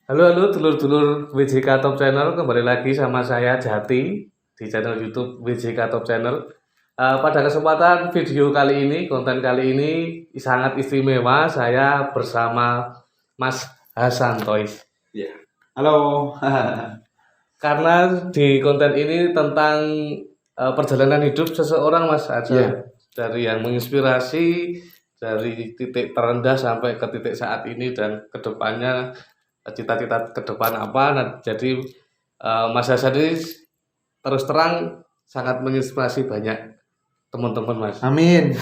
Halo, dulur-dulur WJK Top Channel, kembali lagi sama saya Jati di channel YouTube WJK Top Channel. Pada kesempatan video kali ini, konten kali ini sangat istimewa. Saya bersama Mas Hasan Toys. Iya. Halo. Karena di konten ini tentang perjalanan hidup seseorang, Mas Hasan. Iya. Dari yang menginspirasi dari titik terendah sampai ke titik saat ini dan kedepannya cita-cita ke depan apa. Nah, jadi Mas Hasan ini terus terang sangat menginspirasi banyak teman-teman, Mas. Amin.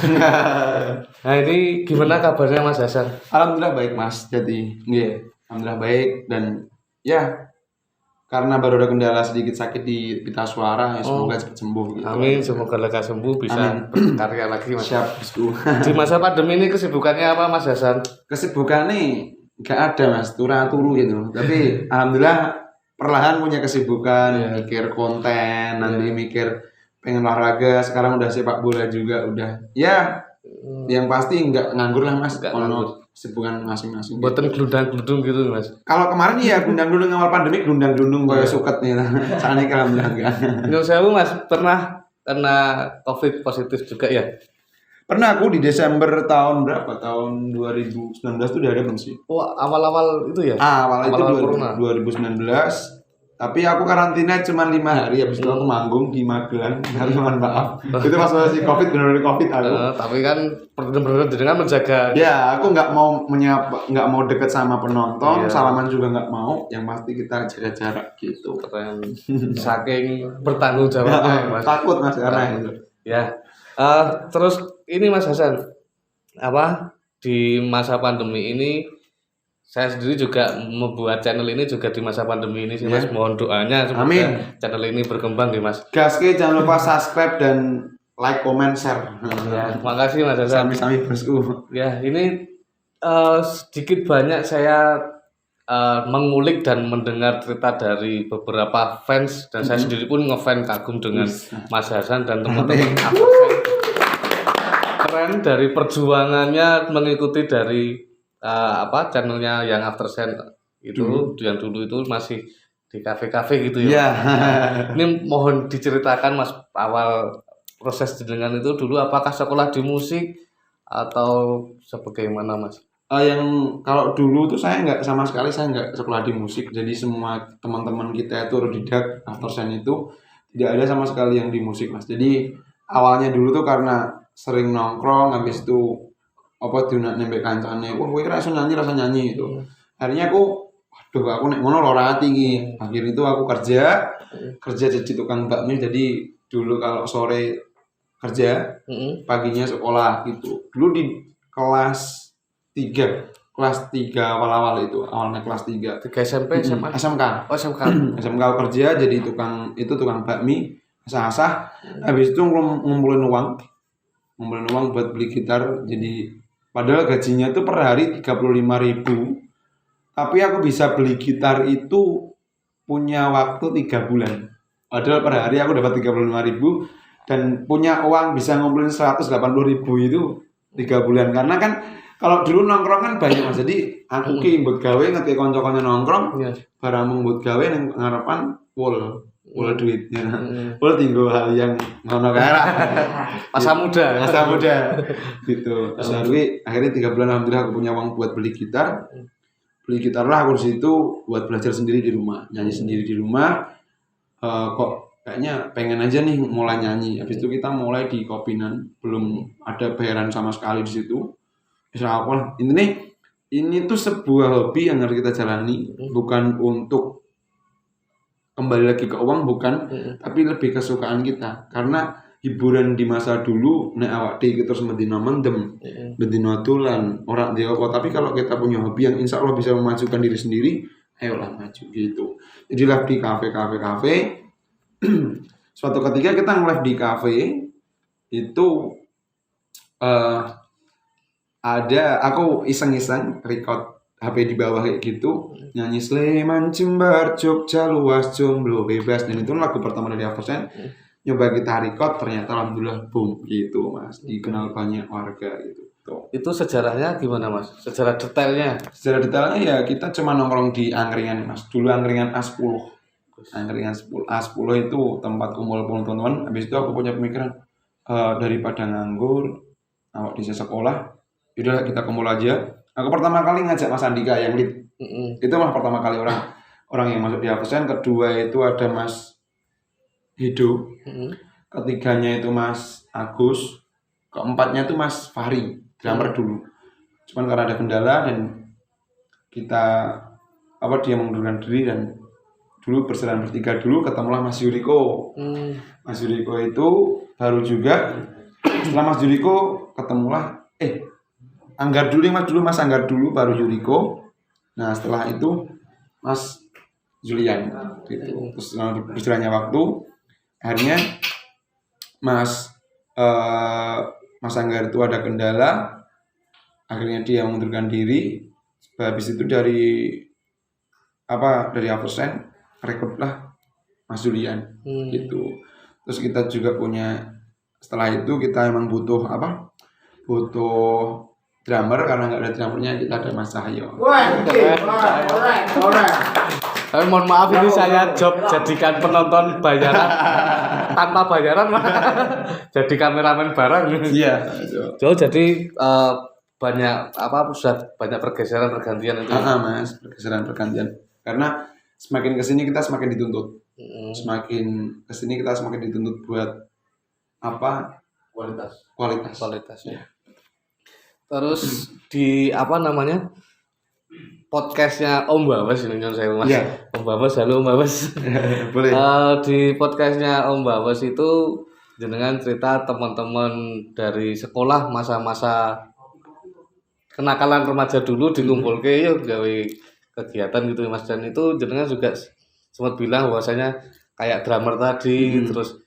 Nah, ini gimana kabarnya Mas Hasan? Alhamdulillah baik Mas. Jadi, iya. Alhamdulillah baik dan ya karena baru ada kendala sedikit sakit di pita suara ya semoga cepat sembuh gitu. Amin, semoga lekas sembuh bisa Amin. berkarya lagi, Mas. Siap, Bosku. Di masa pandemi ini kesibukannya apa, Mas Hasan? Kesibukan nih gak ada Mas, turu gitu. Tapi alhamdulillah perlahan punya kesibukan, Iya. mikir konten, nanti mikir pengen olahraga, sekarang udah sepak bola juga udah. Ya, yang pasti nggak nganggur lah Mas, Nggak kalau nganggur. kesibukan masing-masing. Buatan gelundang-gelundung gitu, Mas. Kalau kemarin iya gundang-gundung awal pandemi gundang-gundung kayak suket nih. Saat ini alhamdulillah enggak. Menurut saya, Mas, pernah kena COVID positif juga ya? Pernah aku di Desember tahun berapa? Tahun 2019 tuh udah ada belum sih? Wah, awal-awal itu ya? Awal itu Awal-awal corona. 2019. Tapi aku karantina cuma 5 hari, habis itu aku manggung di Magelang. Mohon maaf. Itu pas masih Covid, benar-benar Covid aku. Tapi kan benar-benar dengan menjaga. Ya, aku nggak mau menyapa, nggak mau deket sama penonton, Iya. salaman juga nggak mau. Yang pasti kita jaga jarak gitu. Keren. Saking bertanggung jawabnya, Mas. Takut Mas karena itu. Ya. Terus ini Mas Hasan, apa di masa pandemi ini saya sendiri juga membuat channel ini juga di masa pandemi ini sih, Mas. Mohon doanya semoga Amin. channel ini berkembang nih, Mas. Gaske jangan lupa subscribe dan like, comment, share. Ya, makasih Mas Hasan. Sami-sami bosku. Ya, ini sedikit banyak saya mengulik dan mendengar cerita dari beberapa fans dan saya sendiri pun ngefans kagum dengan Mas Hasan dan teman-teman Aftersen. Keren dari perjuangannya mengikuti dari channelnya yang Aftersen itu yang dulu itu masih di kafe-kafe gitu ya. Iya. Ini mohon diceritakan Mas awal proses jenengan itu dulu apakah sekolah di musik atau sebagaimana Mas? Yang kalau dulu tuh saya nggak sekolah di musik, jadi semua teman-teman kita itu otodidak Aftersen itu tidak ada sama sekali yang di musik Mas. Jadi awalnya dulu tuh karena sering nongkrong, habis itu apa diunak nembek kancane, wah gue rasa nyanyi gitu. Akhirnya waduh aku nek ngono ora ati iki. Akhir itu aku kerja jadi tukang bakmi. Jadi dulu kalau sore kerja, paginya sekolah gitu. Dulu di kelas 3 awal-awal itu, awalnya kelas 3 SMP, SMA? SMK. Oh, SMK. SMK kerja jadi tukang bakmi, asah-asah. Habis itu ngumpulin uang buat beli gitar. Jadi padahal gajinya tuh per hari 35.000. Tapi aku bisa beli gitar itu punya waktu 3 bulan. Padahal per hari aku dapat 35.000 dan punya uang bisa ngumpulin 180.000 itu 3 bulan. Karena kan kalau dulu nongkrong kan banyak Mas. Jadi aku ki mbut gawe ngerti kanca-kanca nongkrong, barang mbut gawe ning ngarepan full duitnya. Full tinggal hal yang ngono kae. Masa muda Gitu. Terus akhirnya 3 bulan alhamdulillah aku punya uang buat beli gitar. Beli gitar lah aku situ buat belajar sendiri di rumah, nyanyi sendiri di rumah. Kok kayaknya pengen aja nih mulai nyanyi. Habis itu kita mulai di Kopinan, belum ada bayaran sama sekali di situ. Insya Allah, ini tuh sebuah hobi yang harus kita jalani, bukan untuk kembali lagi ke uang, bukan, tapi lebih kesukaan kita. Karena hiburan di masa dulu, nek awak dhewe terus mendino mendem, mendino dolan, orang dewa. Tapi kalau kita punya hobi yang insya Allah bisa memajukan diri sendiri, ayolah maju gitu. Jadi live di kafe. Suatu ketika kita nge-live di kafe itu aku iseng-iseng record HP di bawah kayak gitu, nyanyi Sleman Jember Jogja luas jomblo bebas, dan itu lagu pertama dari Aftersen. Nyoba kita record, ternyata alhamdulillah boom gitu Mas, dikenal banyak warga gitu. Itu sejarahnya gimana Mas? Sejarah detailnya? Secara detailnya ya kita cuma nongkrong di angkringan Mas. Dulu angkringan A10. Angkringan A10 itu tempat kumpul teman-teman. Habis itu aku punya pemikiran daripada nganggur awak di sekolah, yaudah kita kumpul aja. Aku pertama kali ngajak Mas Andika yang lead. Itu malah pertama kali orang yang masuk di absen. Kedua itu ada Mas Hido. Ketiganya itu Mas Agus. Keempatnya itu Mas Fahri, drummer dulu. Cuman karena ada kendala dan kita dia mengundurkan diri dan dulu berjalan bertiga dulu ketemulah Mas Yuriko. Mas Yuriko itu baru juga setelah Mas Yuriko ketemulah Anggar dulu Mas Anggar dulu baru Yuriko. Nah setelah itu Mas Julian gitu. Terus berjalannya waktu akhirnya Mas Anggar itu ada kendala, akhirnya dia mengundurkan diri. Habis itu dari absen rekrutlah Mas Julian gitu. Terus kita juga punya, setelah itu kita emang butuh drummer, karena nggak ada drummernya kita ada Mas Cahyo. Tapi mohon maaf ini saya jadikan penonton bayaran tanpa bayaran jadi kameramen bareng. Iya. Jadi sudah banyak pergantian itu. Mas, pergantian. Karena semakin kesini kita semakin dituntut. Semakin kesini kita semakin dituntut buat kualitas. Ya. Terus di podcastnya Om Babas ini kan saya Mas. Yeah. Om Babas, halo Om Babas. Boleh. Di podcastnya Om Babas itu jenengan cerita teman-teman dari sekolah masa-masa kenakalan remaja dulu dikumpulke yuk gawe kegiatan gitu Mas, dan itu jenengan juga sempat bilang bahwasanya kayak drummer tadi terus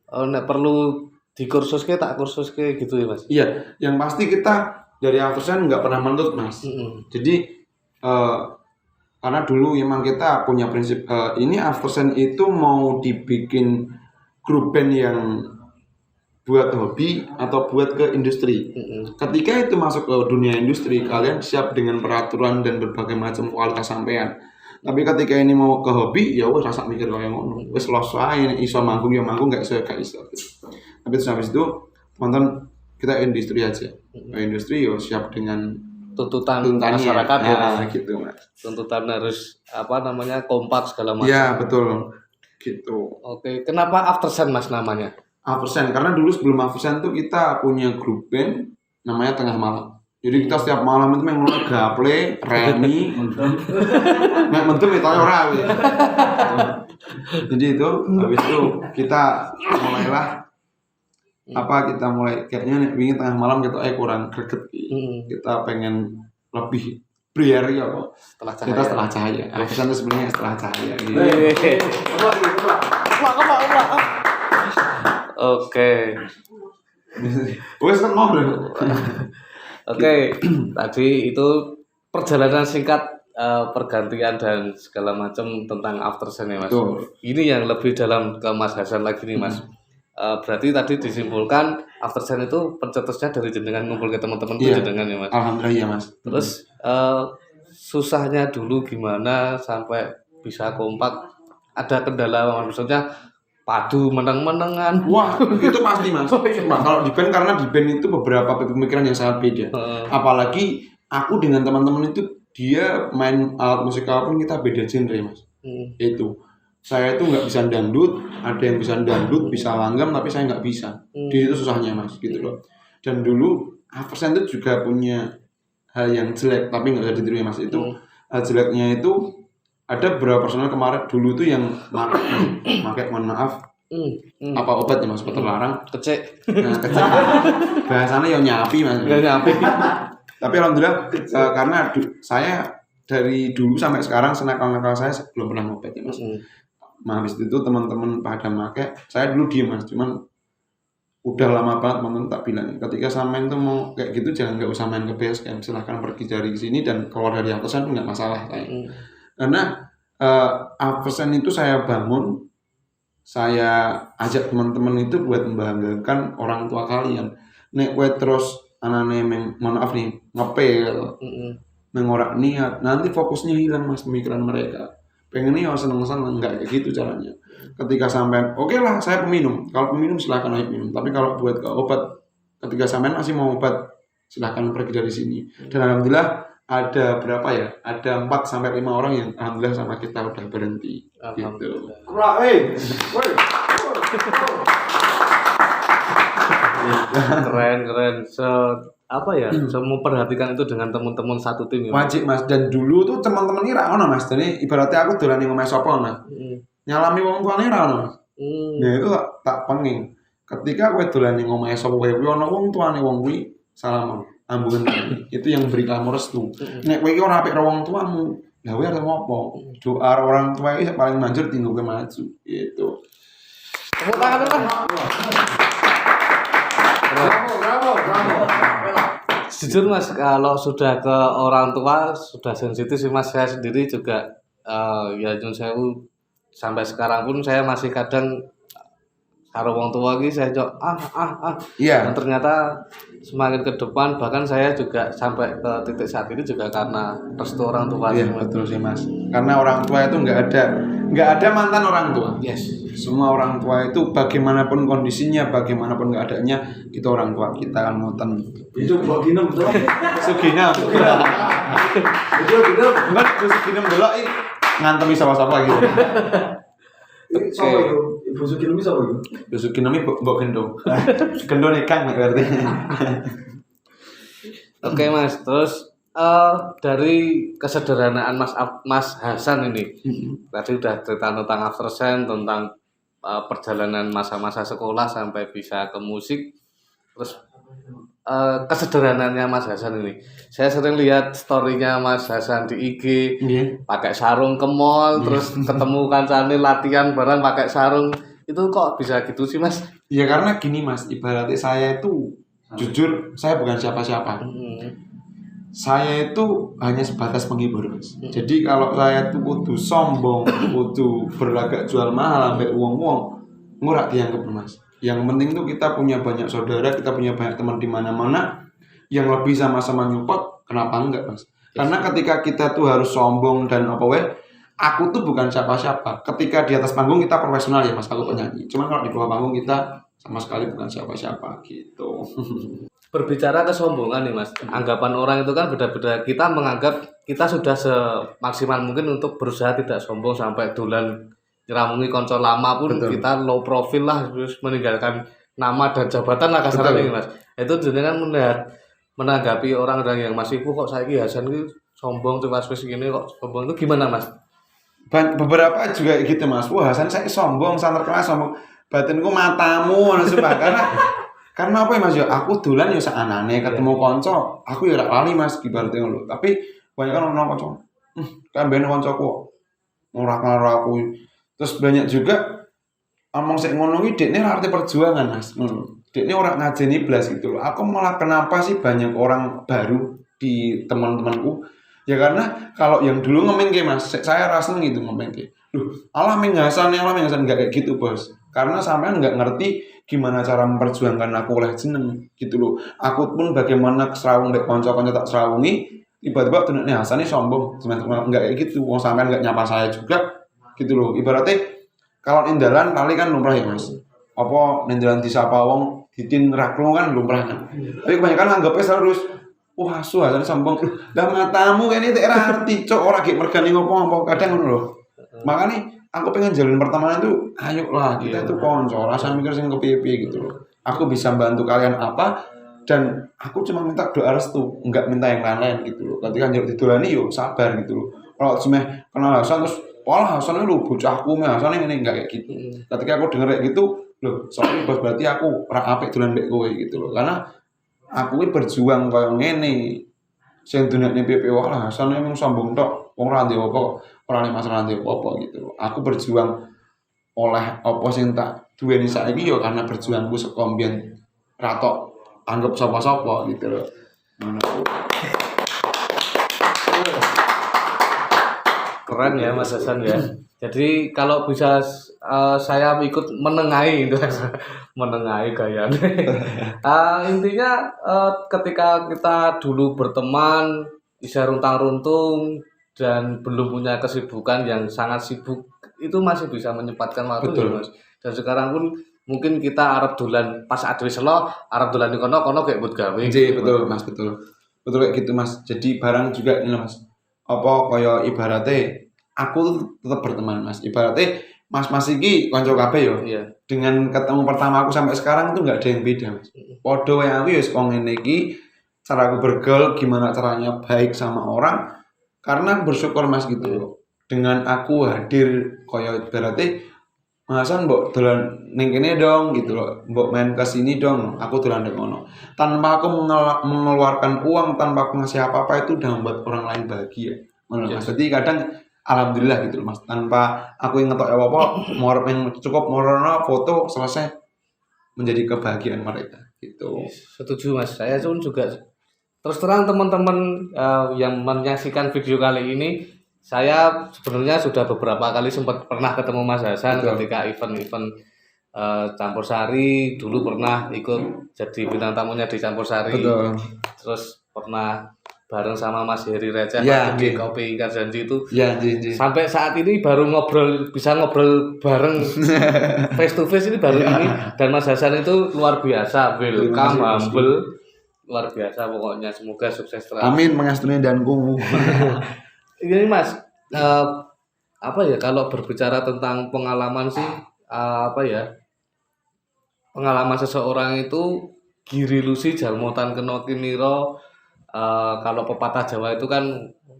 nek perlu dikursuske tak kursuske gitu ya Mas. Iya, yang pasti kita dari absen nggak pernah menuntut Mas. Jadi karena dulu memang kita punya prinsip ini absen itu mau dibikin grup band yang buat hobi atau buat ke industri. Ketika itu masuk ke dunia industri, kalian siap dengan peraturan dan berbagai macam kualitas sampean. Tapi ketika ini mau ke hobi, ya wes rasa mikir kayak ngono. Wes los ae iso manggung ya manggung, gak iso. Tapi terus habis itu teman-teman kita industri aja. Industri yo siap dengan tuntutan masyarakat ya, gitu Mas. Tuntutan harus kompak segala macam. Iya, betul. Gitu. Oke, kenapa Aftersun Mas namanya? Aftersun karena dulu sebelum Aftersun tuh kita punya grup band namanya Tengah Malam. Jadi kita setiap malam itu memang gaple, remi, mentum itu ora. Jadi itu habis itu kita mulailah kita mulai kayaknya ingin tengah malam kita kurang greget. Kita pengen lebih priori setelah cahaya. Aftersun itu sebenarnya setelah cahaya. Oke. Wes ngobrol. Oke, tadi itu perjalanan singkat pergantian dan segala macam tentang Aftersun ya Mas. Betul. Ini yang lebih dalam ke Mas Hasan lagi nih Mas. Berarti tadi disimpulkan Aftersun itu pencetusnya dari jenengan ngumpul ke teman-teman itu jenengan ya Mas. Alhamdulillah ya Mas. Terus susahnya dulu gimana sampai bisa kompak? Ada kendala maksudnya padu meneng-menengan. Wah, itu pasti Mas. Kalau di band, karena di band itu beberapa pemikiran yang sangat beda. Apalagi aku dengan teman-teman itu dia main alat musik apapun kita beda genre Mas. Itu saya itu nggak bisa dangdut, ada yang bisa dangdut, bisa langgam, tapi saya nggak bisa. Di itu susahnya Mas, gitu loh. Dan dulu Aftersun itu juga punya hal yang jelek, tapi nggak bisa ditiru Mas. Itu hal jeleknya itu ada beberapa personel kemarin dulu tuh yang pakai mohon maaf apa obat ya Mas, obat terlarang kecek. Kecek bahasanya yang nyapi Mas. Tapi alhamdulillah karena saya dari dulu sampai sekarang senakal-nakal saya belum pernah ngopet ya Mas. Habis itu teman-teman pada make, saya dulu diem Mas, cuman udah lama banget teman-teman tak bilang ketika sampean tuh mau kayak gitu jangan nggak usah main ke base camp, silahkan pergi dari sini dan keluar dari Aftersun nggak masalah karena Aftersun itu saya bangun, saya ajak teman-teman itu buat membanggakan orang tua kalian. Nek kowe terus anane mohon maaf nih ngepel, mengorak niat, nanti fokusnya hilang mas pemikiran mereka. Pengennya seneng-seneng, enggak kayak gitu caranya. Ketika sampean, oke lah saya peminum, kalau peminum silahkan ayo minum. Tapi kalau buat ke obat, ketika sampean masih mau obat, silahkan pergi dari sini. Dan alhamdulillah ada berapa ya? Ada 4 sampai 5 orang yang alhamdulillah sama kita udah berhenti. Gitu. Keren. Apa ya? Memperhatikan itu dengan teman-teman satu tim ya. Wajib mas. Dan dulu tuh teman-teman ini ra ono mas. Jadi ibaratnya aku dolan ning omahe sapa mas. Nyalami wong tuane ra ono mas. Nah itu tak penging. Ketika kowe dolan ning omahe sapa wae kuwi ono wong tuane wong kuwi salaman. Ambungan itu yang beri kamu restu. Nek kowe iki ora apik karo wong tuamu, lah kowe arep ngopo? Doa orang tua iki paling manjur tinggal kowe maju. Gitu. Tepuk tangan dulu. Bravo. Jujur mas, kalau sudah ke orang tua sudah sensitif sih mas. Saya sendiri juga ya nyun sewu sampai sekarang pun saya masih kadang karo wong tua lagi saya jawab Iya. Dan ternyata semakin ke depan bahkan saya juga sampai ke titik saat ini juga karena restu orang tua. Iya betul sih mas. Karena orang tua itu nggak ada mantan orang tua. Yes. Semua orang tua itu bagaimanapun kondisinya, bagaimanapun keadaannya, itu orang tua kita kan ngoten. Itu baginem tuh. Sugina. Itu gitu. Mbak Sugina delok iki ngantemi sapa-sapa gitu. Sapa itu? Ibu Suginem sapa itu? Ibu Sugina mbok gendong. Gendong ikan berarti. Oke mas, terus dari kesederhanaan Mas Hasan ini, tadi udah cerita tentang Aftersen, tentang perjalanan masa-masa sekolah sampai bisa ke musik, terus kesederhanaannya Mas Hasan ini. Saya sering lihat story-nya Mas Hasan di IG, pakai sarung ke mall, terus ketemu kancane latihan bareng pakai sarung. Itu kok bisa gitu sih mas? Ya karena gini mas, ibaratnya saya itu jujur saya bukan siapa-siapa. Saya itu hanya sebatas penghibur mas. Jadi kalau saya tuh kudu sombong, kudu berlagak jual mahal sampai uang ngurak dianggap mas. Yang penting tuh kita punya banyak saudara, kita punya banyak teman di mana-mana yang lebih sama-sama nyupport. Kenapa enggak mas? Karena ketika kita tuh harus sombong dan apa weh, aku tuh bukan siapa-siapa. Ketika di atas panggung kita profesional ya mas, aku penyanyi. Cuman kalau di bawah panggung kita sama sekali bukan siapa-siapa gitu. Berbicara kesombongan nih mas, anggapan orang itu kan beda-beda. Kita menganggap kita sudah semaksimal mungkin untuk berusaha tidak sombong sampai dolan nyeramungi konco lama pun. Betul. Kita low profile lah, terus meninggalkan nama dan jabatan lah kasarnya nih mas. Itu jenengan menanggapi orang-orang yang masih kok saiki Hasan ini sombong cuma gini kok sombong, itu gimana mas? Beberapa juga gitu mas. Wah Hasan saya sombong, sangat kelas sombong. Batinku matamu langsung karena apa ya mas ya, aku dolan ya sakanane ketemu konco, aku ya ora lali mas ibaratnya ngono. Tapi banyak kan orang konco. Kan ben koncoku ora karo aku. Terus banyak juga omong sik ngono iki dekne ora arti perjuangan mas. Dekne ora ngajeni blas gitu loh. Aku malah kenapa sih banyak orang baru di teman-temanku? Ya karena kalau yang dulu ngemengke mas, saya rasa gitu ngemengke. Loh, Allah mengasan enggak kayak gitu bos. Karena sampean nggak ngerti gimana cara memperjuangkan aku oleh jeneng gitu loh. Aku pun bagaimana serawung dek konco-konco tak serawungi, tiba-tiba tunuknya Hasan ini sombong, sebenarnya nggak kayak gitu. Wong sampean nggak nyapa saya juga gitu loh. Ibaratnya kalau indalan kali kan lumrah ya mas. Apa indalan disapa wong ditin raklo kan lumrah kan. Tapi kebanyakan anggapnya terus wah su Hasan sombong. Lah matamu ini tak arti cok ora gek mergani ngopo kadang ngono lho. Makanya aku pengen jalin pertemanan tuh, ayo lah kita tuh konco, rasa mikir sing kepiye-piye gitu loh. Aku bisa bantu kalian apa dan aku cuma minta doa restu, enggak minta yang lain-lain gitu loh. Ketika njaluk didolani yo sabar gitu loh. Kalau cuma kenal Hasan terus, wah Hasan lu bocahku meh Hasan ini enggak kayak gitu. Ketika aku denger kayak gitu, loh sorry bos berarti aku ora apik dolan mbek kowe gitu loh. Karena aku ini berjuang koyo ngene. Sing dunekne piye-piye wae lah Hasan emang sombong tok. Wong ra ndek apa, ora nek masalah ndek apa gitu. Aku berjuang oleh apa sing tak duweni saiki ya karena berjuangku saka mbiyen ra tok anggap sapa-sapa gitu loh. Keren ya Mas Hasan ya. Jadi kalau bisa saya ikut menengahi itu menengahi gayanya. Intinya ketika kita dulu berteman bisa runtang-runtung dan belum punya kesibukan yang sangat sibuk itu masih bisa menyempatkan waktu Betul. ya Mas. Dan sekarang pun mungkin kita arep dolan pas adwe selo arep dolan di kono kayak buat gawe. Betul Mas, betul kayak gitu Mas. Jadi barang juga ini Mas, apa kaya ibaratnya aku tuh tetap berteman Mas, ibaratnya Mas iki kanca kabeh yo. Iya. Dengan ketemu pertama aku sampai sekarang itu nggak ada yang beda Mas. Podo yang aku ya kok ngene iki, cara aku bergaul gimana caranya baik sama orang, karena bersyukur Mas gitu loh. Dengan aku hadir kaya ibaratnya Mas Hasan mbok dolan ning kene dong gitu loh. Mbok main ke sini dong, aku dolan ning kono. Tanpa aku mengeluarkan uang, tanpa aku ngasih apa-apa itu udah membuat orang lain bahagia. Ngono Mas. Jadi kadang alhamdulillah gitu loh Mas. Tanpa aku yang ngetok apa-apa, yang cukup morono foto selesai menjadi kebahagiaan mereka gitu. Setuju Mas. Saya pun juga terus terang teman-teman yang menyaksikan video kali ini, saya sebenarnya sudah beberapa kali sempat pernah ketemu Mas Hasan. Betul. Ketika event-event Campur Sari, dulu pernah ikut jadi bintang tamunya di Campur Sari. Betul. Terus pernah bareng sama Mas Heri Receh Ya, di iya. Kopi Ikan Janji itu. Ya, Jin. Sampai saat ini baru bisa ngobrol bareng face to face ini baru ini, dan Mas Hasan itu luar biasa, welcome, Terima kasih, Mas. humble, luar biasa pokoknya. Semoga sukses terus. Amin mengastuni dan kumu. Ini Mas, apa ya kalau berbicara tentang pengalaman sih, apa ya, pengalaman seseorang itu giri lusi jalmotan kena kiniro. Kalau pepatah Jawa itu kan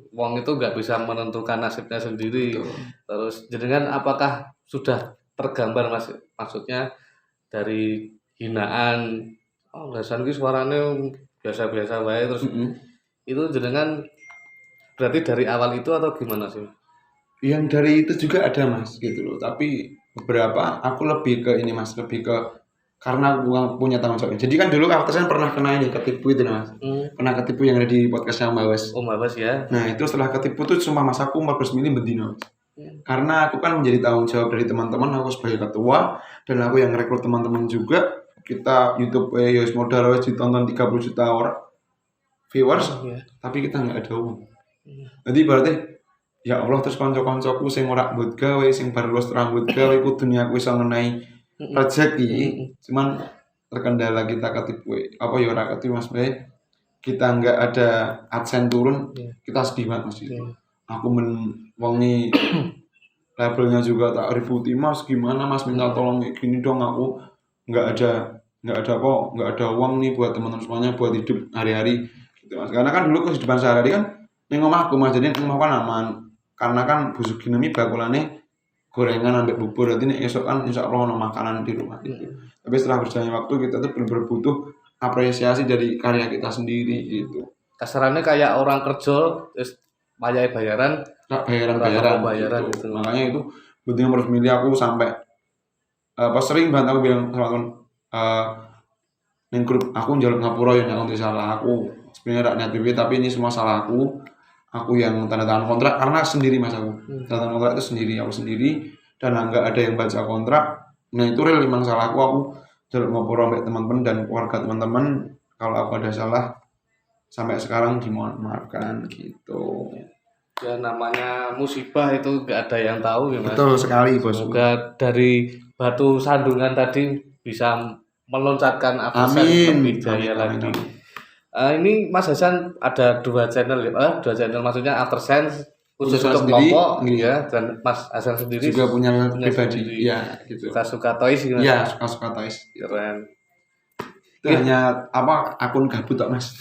wong itu nggak bisa menentukan nasibnya sendiri. Betul. Terus jenengan apakah sudah tergambar Mas, maksudnya dari hinaan, oh Hasan ki suaranya biasa-biasa wae, terus itu jenengan berarti dari awal itu atau gimana sih? Yang dari itu juga ada Mas gitu loh. Tapi beberapa aku lebih ke ini Mas, lebih ke karena aku punya tanggung jawab. Jadi kan dulu aku pernah kena ini ketipu itu Mas. Pernah ketipu yang ada di podcastnya Mbak Wes. Oh Mbak Bas ya. Nah itu setelah ketipu tuh cuma Mas aku 14 mili bedino. Karena aku kan menjadi tanggung jawab dari teman-teman, aku sebagai ketua dan aku yang rekrut teman-teman juga. Kita YouTube Yos modal wes ditonton 30 juta orang viewers, tapi kita nggak ada uang. Jadi berarti ya Allah terus kanca-kancaku sing ora mbut gawe, sing baru lulus rambut gawe kudune aku iso ngenai rezeki. Cuman terkendala kita ketipu. Apa ya ora ketipu Mas Bray? Kita nggak ada adsense turun, kita sedih banget Mas. Aku wongi labelnya juga tak ributi Mas, gimana Mas minta tolong kayak gini dong, aku nggak ada uang nih buat teman-teman semuanya buat hidup hari-hari gitu Mas. Karena kan dulu kehidupan sehari-hari kan ning omahku Mas, jadi ning omah kan aman. Karena kan busuk gini bakulane gorengan ambek bubur, jadi nek esok kan insya Allah ono makanan di rumah gitu. Tapi setelah berjalannya waktu kita tuh benar-benar butuh apresiasi dari karya kita sendiri gitu. Kasarannya kayak orang kerja terus bayaran Bayaran gitu. Makanya itu butuhnya harus milih aku sampai sering banget aku bilang sama teman ning grup aku njaluk ngapura ya nek salah aku. Sebenarnya niat BB tapi ini semua salah aku. Aku yang tanda tangan kontrak karena sendiri Mas aku. Tanda tangan kontrak itu sendiri, aku sendiri dan enggak ada yang baca kontrak. Nah itu real memang salah aku njaluk ngapura ambek teman-teman dan keluarga teman-teman kalau aku ada salah sampai sekarang dimohon maafkan gitu. Ya namanya musibah itu nggak ada yang tahu ya Mas. Betul sekali Bos. Semoga dari batu sandungan tadi bisa meloncatkan Afsan Amin. lebih jaya Amin. lagi. Ini Mas Hasan ada dua channel maksudnya Aftersense khusus Saya untuk sendiri, kelompok iya. ya, dan Mas Hasan sendiri Juga punya pribadi. sendiri. Iya, gitu. Suka toys gimana? Iya, suka toys. Keren. Itu hanya akun gabut tok Mas.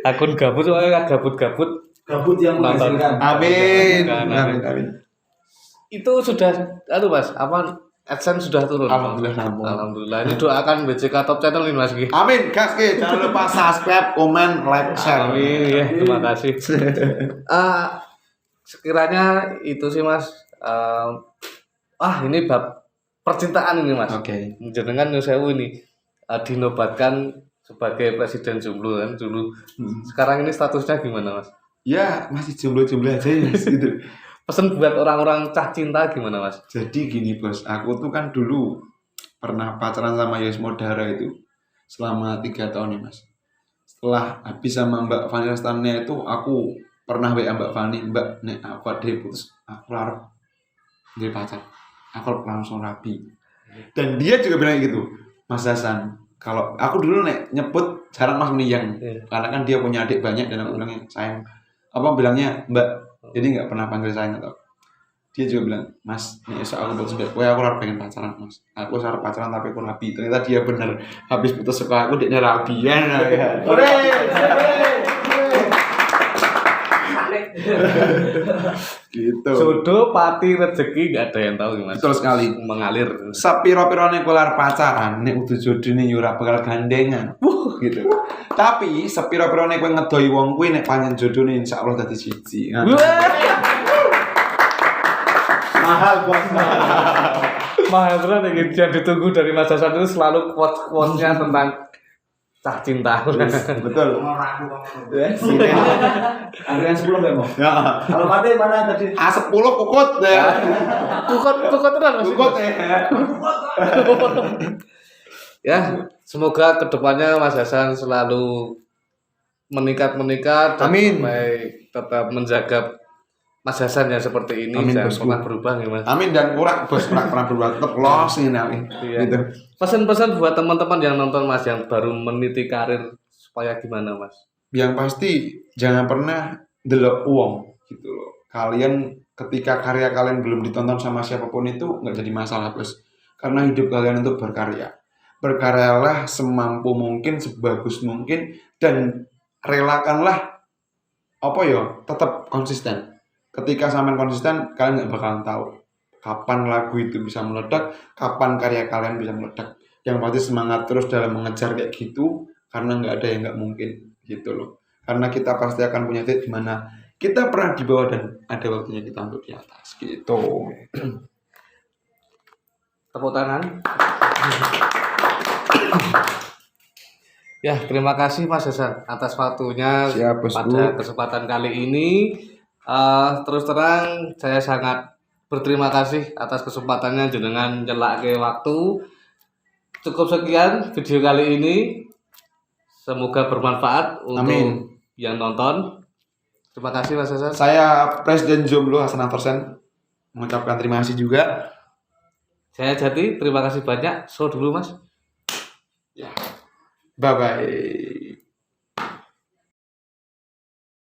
Akun gabut soalnya gabut Gabut yang menghasilkan. Amin. Amin. Amin. Itu sudah Mas, AdSense sudah turun. Alhamdulillah nampung. Alhamdulillah. Ini doakan BCK Top Channel ini Mas Ki. Amin, gaske. Jangan lupa subscribe, komen, like, share. Amin ya, terima kasih. Sekiranya itu sih Mas. Ini bab percintaan ini Mas. Oke. Jenengan Nusewu ini dinobatkan sebagai presiden jomblo kan dulu. Sekarang ini statusnya gimana Mas? Ya, masih jomblo-jomblo aja ya Mas gitu. Pesan buat orang-orang cah cinta gimana Mas? Jadi gini bos, aku tuh kan dulu pernah pacaran sama Yos Modara itu selama 3 tahun nih mas. Setelah habis sama Mbak Fani Lestania itu, aku pernah WA Mbak Fani, Mbak, nek aku ada putus, aku larang dia pacar, aku langsung rapi. Dan dia juga bilang gitu, Mas Hasan, kalau aku dulu nek nyebut jarang Mas Meniyang, karena kan dia punya adik banyak dan aku bilangnya sayang, apa bilangnya Mbak, jadi nggak pernah panggil sayang atau dia juga bilang, Mas, nih esok aku putus mbak, aku harus pengen pacaran mas, aku harus pacaran tapi aku rapi. Ternyata dia bener, habis putus suka aku dia rapian. Gitu. Jodoh, pati, rezeki gak ada yang tahu gimana. Betul sekali. Mengalir. Sepiro-pirone kolar pacaran, nek udah jodoh nih yura bakal gandengan. Gitu. Tapi sepiro-pirone kowe ngedoi wong kuwi nek panjen jodoh nih insyaallah dadi siji. Mahal bos. Mahal berat yang ditunggu dari Mas Hasan itu selalu quotes-quotesnya tentang cah cinta. Betul. Anggaran 10 memang. Ya. Kalau mati mana tadi? A10 kukut ya. Kukut tenan Mas. Kukut ya. Ya, semoga kedepannya Mas Hasan selalu meningkat dan Amin. sampai tetap menjaga Mas Hasan yang seperti ini. Amin, jangan bosku. pernah berubah ya Mas. Amin dan kurang bos kurang pernah berbuat tetap los ini Iya. gitu. Pesan-pesan buat teman-teman yang nonton Mas yang baru meniti karir supaya gimana Mas? Yang pasti jangan pernah delok uang gitu loh. Kalian ketika karya kalian belum ditonton sama siapapun itu nggak jadi masalah bos. Karena hidup kalian untuk berkarya. Berkaryalah semampu mungkin, sebagus mungkin dan relakanlah apa ya tetap konsisten. Ketika sampean konsisten, kalian nggak bakalan tahu kapan lagu itu bisa meledak, kapan karya kalian bisa meledak. Yang pasti semangat terus dalam mengejar kayak gitu, karena nggak ada yang nggak mungkin gitu loh. Karena kita pasti akan punya titik di mana kita pernah di bawah dan ada waktunya kita untuk di atas gitu. Tepuk tangan. Ya, terima kasih Mas Hasan atas waktunya Siap, bosku. pada kesempatan kali ini. Terus terang saya sangat berterima kasih atas kesempatannya jenengan nyelake waktu. Cukup sekian video kali ini. Semoga bermanfaat untuk Amin. yang nonton. Terima kasih Mas Hasan. Saya Presiden Jomblo Hasan Antorsen mengucapkan terima kasih juga. Saya Jati, terima kasih banyak. So dulu Mas. Bye bye.